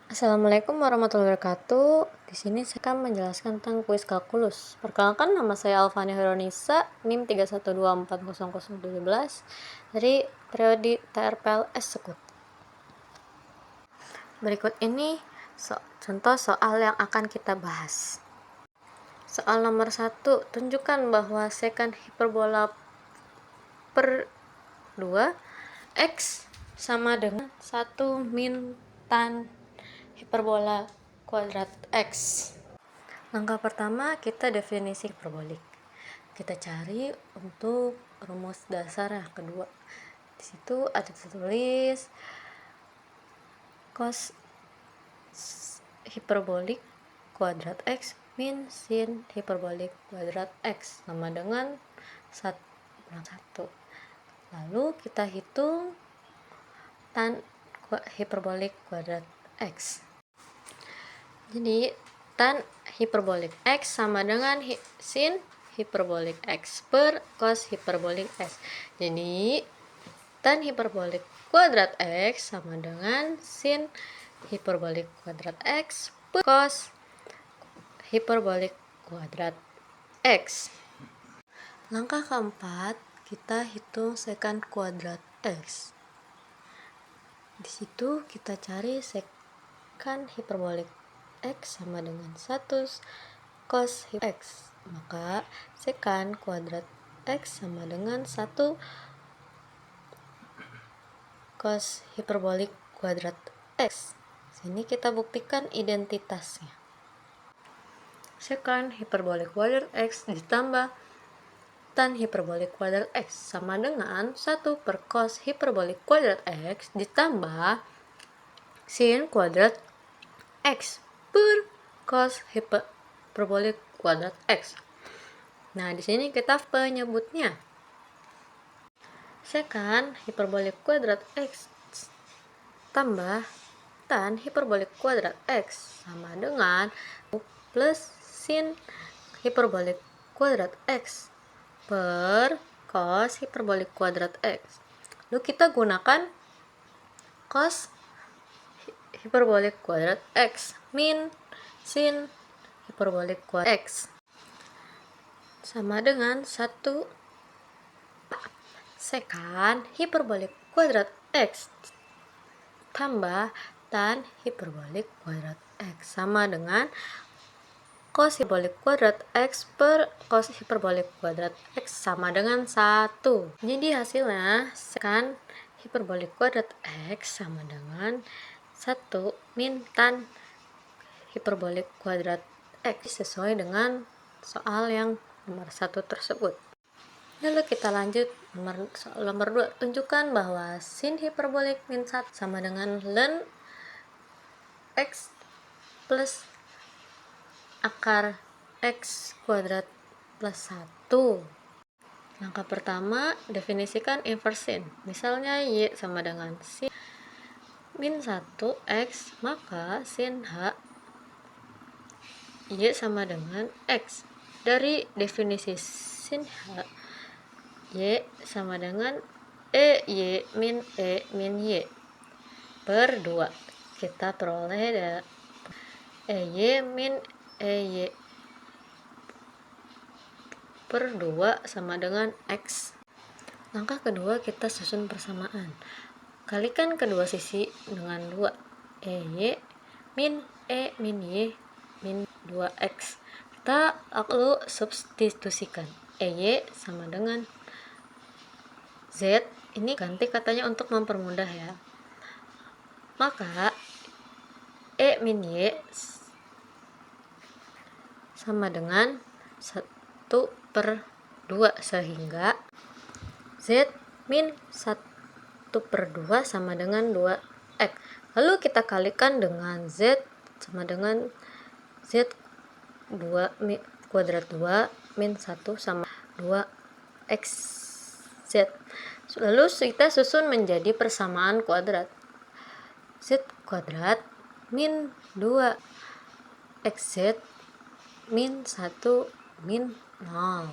Assalamualaikum warahmatullahi wabarakatuh. Di sini saya akan menjelaskan tentang kuis kalkulus. Perkenalkan, nama saya Alfani Hoironisa, NIM 312400017 dari Prodi TRPLS Sekut. Berikut ini contoh soal yang akan kita bahas. Soal nomor 1, tunjukkan bahwa sekant hiperbola per 2 X sama dengan 1 min tan hiperbola kuadrat X. Langkah pertama, kita definisi hiperbolik. Kita cari untuk rumus dasar yang kedua. Di situ ada tertulis cos hiperbolik kuadrat X min sin hiperbolik kuadrat X sama dengan 1. Lalu kita hitung tan hiperbolik kuadrat X. Jadi tan hiperbolik X sama dengan sin hiperbolik X per cos hiperbolik X. Jadi tan hiperbolik kuadrat X sama dengan sin hiperbolik kuadrat X per cos hiperbolik kuadrat X. Langkah keempat, kita hitung sekant kuadrat X. Di situ kita cari sekant hiperbolik X sama dengan 1 cos X. Maka sekant kuadrat X sama dengan 1 cos hiperbolik kuadrat X. Sini kita buktikan identitasnya. Sekant hiperbolik kuadrat X ditambah tan hiperbolik kuadrat X sama dengan 1 per cos hiperbolik kuadrat X ditambah sin kuadrat X per cos hiperbolik kuadrat X. Nah, di sini kita penyebutnya. Sekant hiperbolik kuadrat X tambah tan hiperbolik kuadrat X sama dengan plus sin hiperbolik kuadrat X per cos hiperbolik kuadrat X. Lalu kita gunakan cos hiperbolik kuadrat X min sin hiperbolik kuadrat X sama dengan 1 sekant hiperbolik kuadrat X tambah tan hiperbolik kuadrat X sama dengan cos hiperbolik kuadrat X per cos hiperbolik kuadrat X sama dengan 1. Jadi hasilnya sekant hiperbolik kuadrat X sama dengan 1 min tan hiperbolik kuadrat X sesuai dengan soal yang nomor 1 tersebut. Lalu kita lanjut soal nomor 2. Tunjukkan bahwa sin hiperbolik min 1 sama dengan ln X plus akar X kuadrat plus 1. Langkah pertama, definisikan inverse sin. Misalnya Y sama dengan sin min 1 X, maka sin H Y sama dengan X. Dari definisi sin H, Y sama dengan Y min Y per 2. Kita peroleh Y min Y per 2 sama dengan X. Langkah kedua, kita susun persamaan. Kalikan kedua sisi dengan 2. Y min Y min 2X. Kita lalu substitusikan. Y sama dengan Z. Ini ganti katanya untuk mempermudah ya. Maka min Y sama dengan 1 per 2 sehingga Z min 1 per 2 sama dengan 2X. Lalu kita kalikan dengan Z sama dengan Z 2 kuadrat 2 min 1 sama 2X Z. Lalu kita susun menjadi persamaan kuadrat. Z kuadrat min 2XZ min 1 min 0.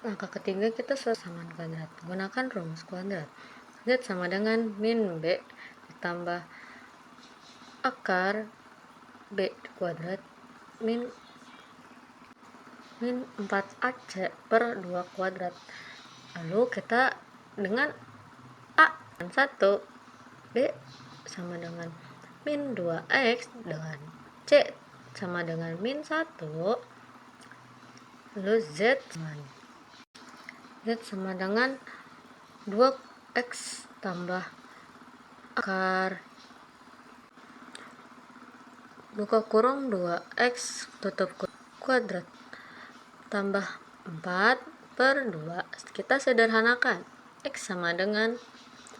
Langkah ketiga, kita persamaan kuadrat. Gunakan rumus kuadrat. Z sama dengan min B ditambah akar B kuadrat min 4AC per 2 kuadrat. Lalu kita dengan A dan 1, B sama dengan min 2X dengan C sama dengan min 1, lalu Z sama dengan 2X tambah akar buka kurung 2X tutup kuadrat tambah 4 per 2. Kita sederhanakan. X sama dengan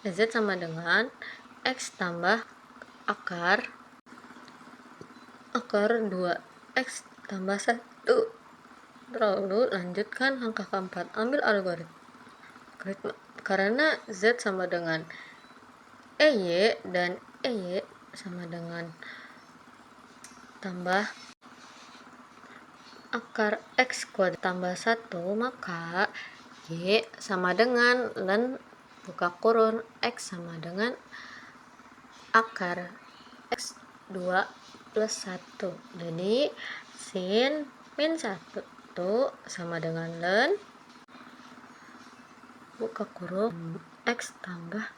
Z sama dengan X tambah akar 2X tambah 1. Lalu lanjutkan angka keempat. Ambil algoritma. Karena Z sama dengan EY dan EY sama dengan tambah akar X kuadrat tambah 1, maka Y sama dengan ln buka kurung X sama dengan akar X 2 plus 1. Jadi sin min 1 sama dengan ln buka kurung X tambah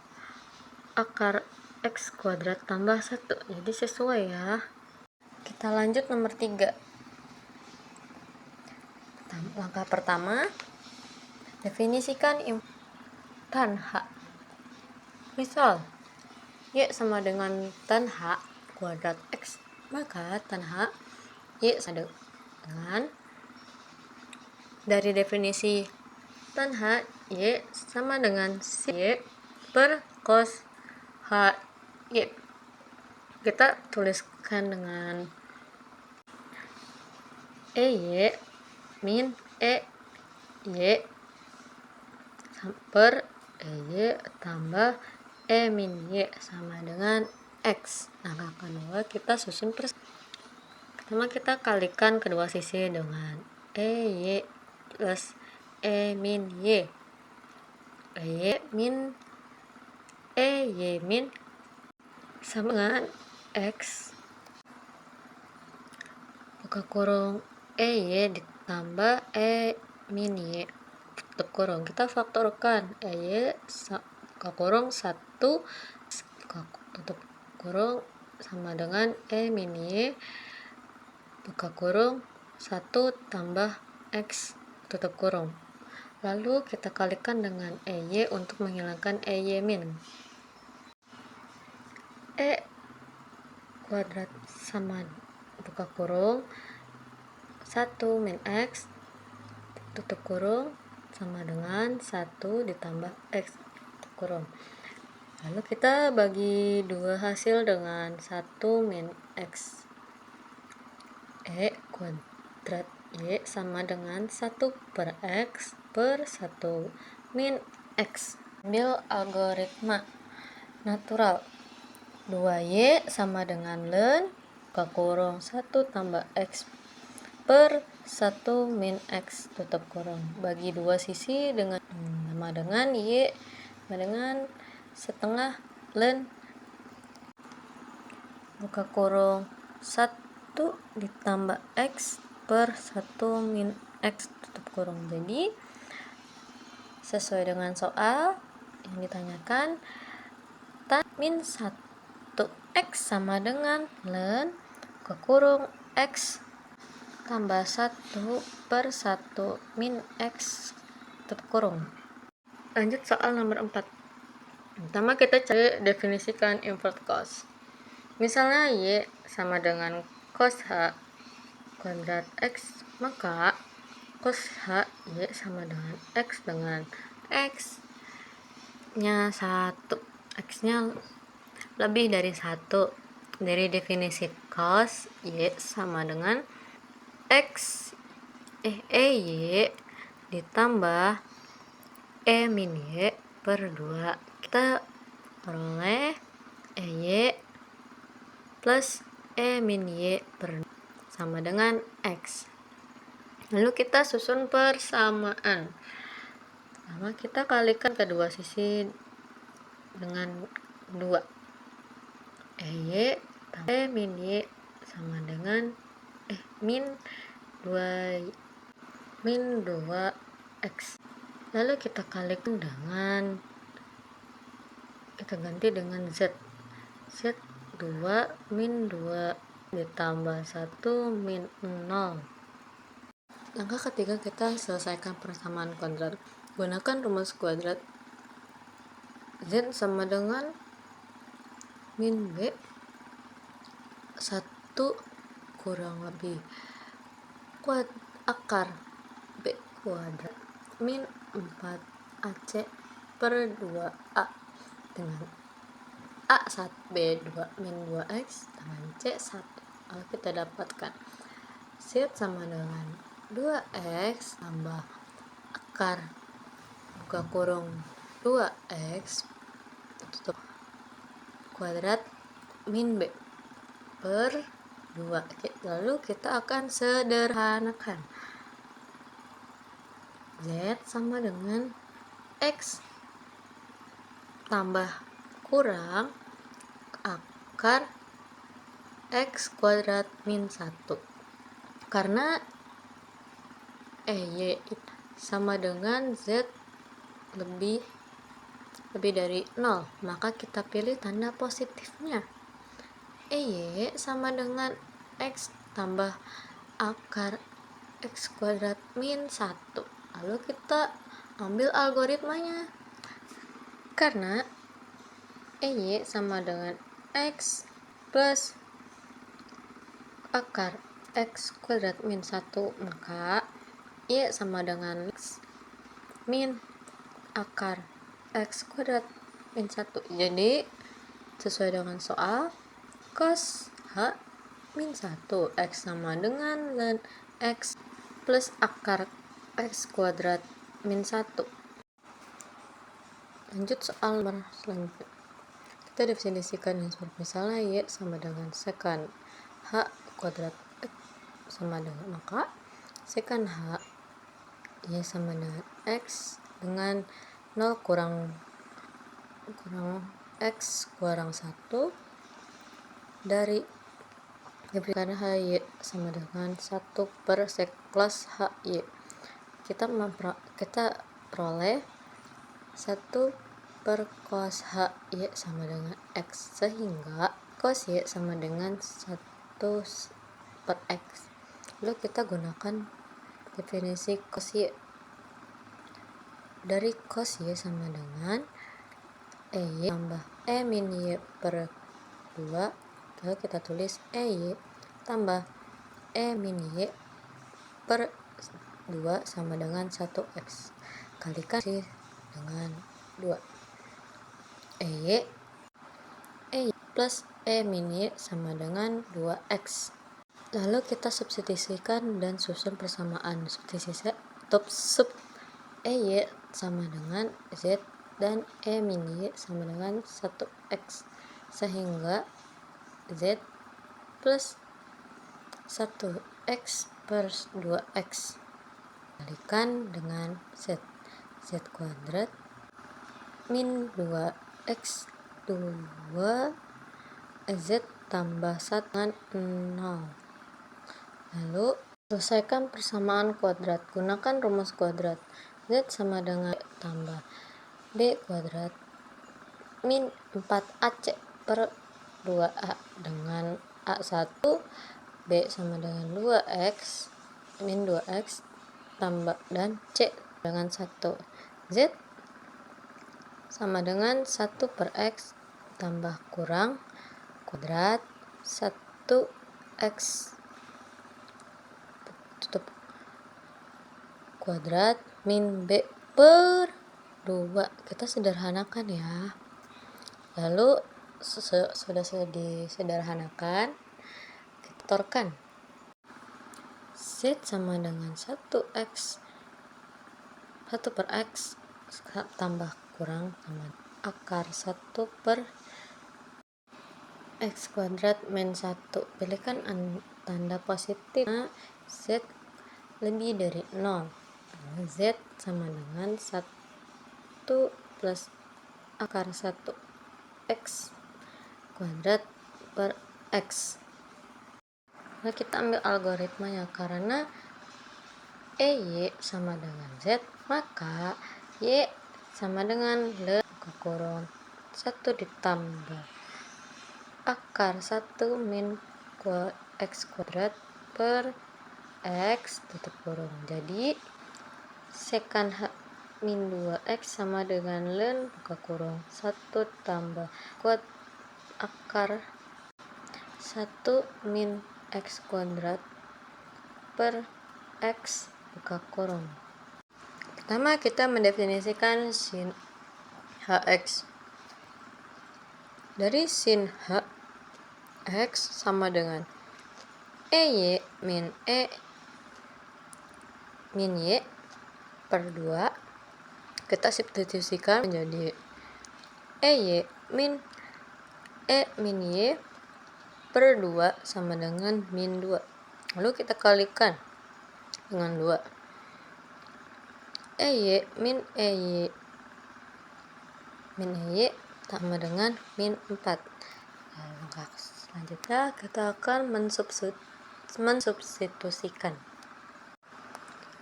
akar X kuadrat tambah 1. Jadi sesuai ya. Kita lanjut nomor 3. Langkah pertama, definisikan tan H. Misal, Y sama dengan tan H kuadrat X, maka tan H Y sama dengan, dari definisi tan H Y sama dengan sin Y per cos H Y. Kita tuliskan dengan EY min EY per EY tambah E min Y sama dengan X. Nah, kedua kita susun pertama kita kalikan kedua sisi dengan EY plus E min Y. EY min sama dengan X buka kurung EY ditambah E min Y tutup kurung. Kita faktorkan EY buka kurung 1 tutup kurung sama dengan E min Y buka kurung 1 tambah X tutup kurung. Lalu kita kalikan dengan EY untuk menghilangkan EY min. E kuadrat sama buka kurung 1 min X tutup kurung sama dengan 1 ditambah X tutup kurung. Lalu kita bagi 2 hasil dengan 1 min X. E kuadrat Y sama dengan 1 per X per 1 min X. Ambil algoritma natural. 2Y sama dengan ln buka kurung 1 tambah X per 1 min X tutup kurung. Bagi 2 sisi dengan sama dengan Y sama dengan setengah ln buka kurung 1 ditambah X per 1 min X tutup kurung. Jadi sesuai dengan soal yang ditanyakan, tan min 1 X sama dengan ln buka kurung X tambah 1 per 1 min X tutup kurung. Lanjut soal nomor 4. Pertama kita cari definisikan invert cos. Misalnya Y sama dengan cos H kuadrat X, maka cos H Y sama dengan X X nya 1, X nya lebih dari 1. Dari definisi cos Y sama dengan X Y ditambah E min Y per 2. Kita peroleh Y plus E min Y per 2 sama dengan X. Lalu kita susun persamaan. Pertama kita kalikan kedua sisi dengan 2. EY min Y sama dengan min 2x. Lalu kita kalikan dengan, kita ganti dengan Z 2 min 2 ditambah 1 min 0. Langkah ketiga, kita selesaikan persamaan kuadrat. Gunakan rumus kuadrat. Z sama dengan min B 1 kurang lebih akar B kuadrat min 4AC per 2A dengan A1 B2 min 2X dengan C1. Lalu kita dapatkan Z sama dengan 2X tambah akar buka kurung 2X tutup kuadrat min B per 2. Lalu kita akan sederhanakan. Z sama dengan X tambah kurang akar X kuadrat min 1. Karena Y sama dengan Z lebih dari 0, maka kita pilih tanda positifnya. Y sama dengan X tambah akar X kuadrat min 1. Lalu kita ambil algoritmanya. Karena Y sama dengan X plus akar X kuadrat min 1, maka Y sama dengan X min akar X kuadrat min 1. Jadi sesuai dengan soal, cos H min 1 X sama dengan ln X plus akar X kuadrat min 1. Lanjut soal selanjutnya. Kita definisikan yang seperti misalnya Y sama dengan sekant H kuadrat X sama dengan, maka sekant H Y sama dengan X dengan 0 kurang X kurang 1 dari diberikan HY sama dengan 1 per sek plus HY. Kita peroleh 1 per cos HY sama dengan X, sehingga cos Y sama dengan 1 per X. Lalu kita gunakan definisi cos Y. Dari cos Y sama dengan Y tambah min Y per 2. Lalu kita tulis Y tambah min Y per 2 sama dengan 1X. Kalikan dengan 2. Y plus min Y sama dengan 2X. Lalu kita substitusikan dan susun persamaan. Substitusi sub Y sama dengan Z dan min Y sama dengan 1X, sehingga Z plus 1X per 2X kalikan dengan Z kuadrat min 2X 2 Z tambah 1 dengan 0. Lalu selesaikan persamaan kuadrat. Gunakan rumus kuadrat. Z sama dengan tambah B kuadrat min 4AC per 2A dengan A1 B sama dengan 2X min 2X tambah dan C dengan 1. Z sama dengan 1 per X tambah kurang kuadrat 1X tutup kuadrat min B per 2. Kita sederhanakan ya. Lalu sudah disederhanakan, kita torkan. Z sama dengan 1X 1 per X tambah kurang sama akar 1 per X kuadrat min 1. Pilihkan tanda positif. Z lebih dari 0. Z sama dengan 1 plus akar 1 X kuadrat per X. Nah, kita ambil algoritmanya. Karena EY sama dengan Z, maka Y sama dengan buka kurung 1 ditambah akar 1 min X kuadrat per X tutup kurung. Jadi sekan H min 2X sama dengan buka kurung 1 tambah kuat akar 1 min X kuadrat per X buka kurung. Pertama kita mendefinisikan sin Hx. Dari sin Hx sama dengan EY min Y per 2. Kita substitusikan menjadi EY min Y per 2 sama dengan min 2. Lalu kita kalikan dengan 2. EY min Y sama dengan min 4. Langkah selanjutnya kita akan mensubstitusikan.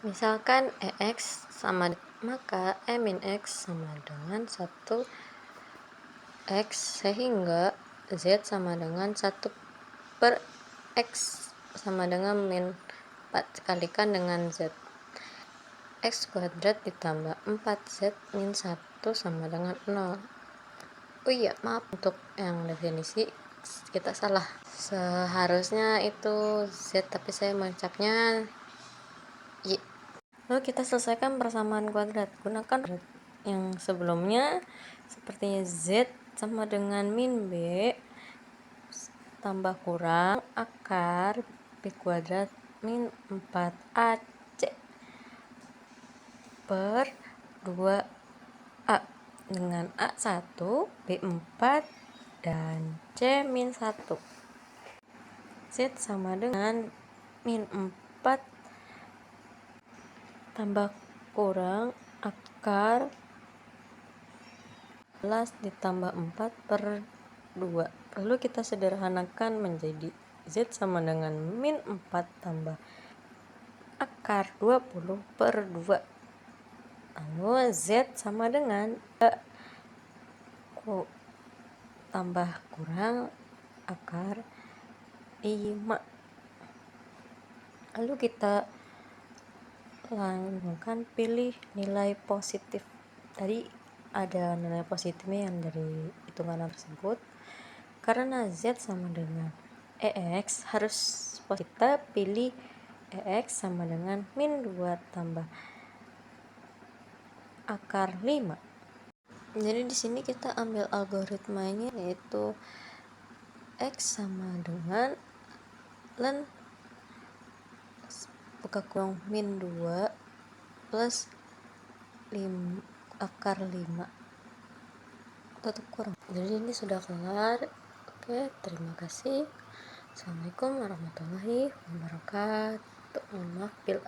Misalkan EX sama, maka E min X sama dengan 1 X, sehingga Z sama dengan 1 per X sama dengan min 4 kalikan dengan Z. X kuadrat ditambah 4Z min 1 sama dengan 0. Oh iya, maaf untuk yang definisi kita salah. Seharusnya itu Z, tapi saya mengucapnya Y. Lalu kita selesaikan persamaan kuadrat. Gunakan yang sebelumnya, sepertinya Z sama dengan min B tambah kurang akar B kuadrat min 4AC per 2A dengan A1, B4, dan C min 1. Z sama dengan min 4 tambah kurang akar 11 ditambah 4 per 2. Lalu kita sederhanakan menjadi Z sama dengan min 4 tambah akar 20 per 2. Lalu Z sama dengan tambah kurang akar 5. Lalu kita langsungkan pilih nilai positif. Tadi ada nilai positifnya yang dari hitungan tersebut. Karena Z sama dengan EX, harus kita pilih EX sama dengan min 2 tambah akar 5. Jadi di sini kita ambil algoritmanya, yaitu X sama dengan ln buka kurung min 2 plus akar 5 tutup kurung. Jadi ini sudah kelar. Oke, terima kasih. Assalamualaikum warahmatullahi wabarakatuh. Mohon maaf bila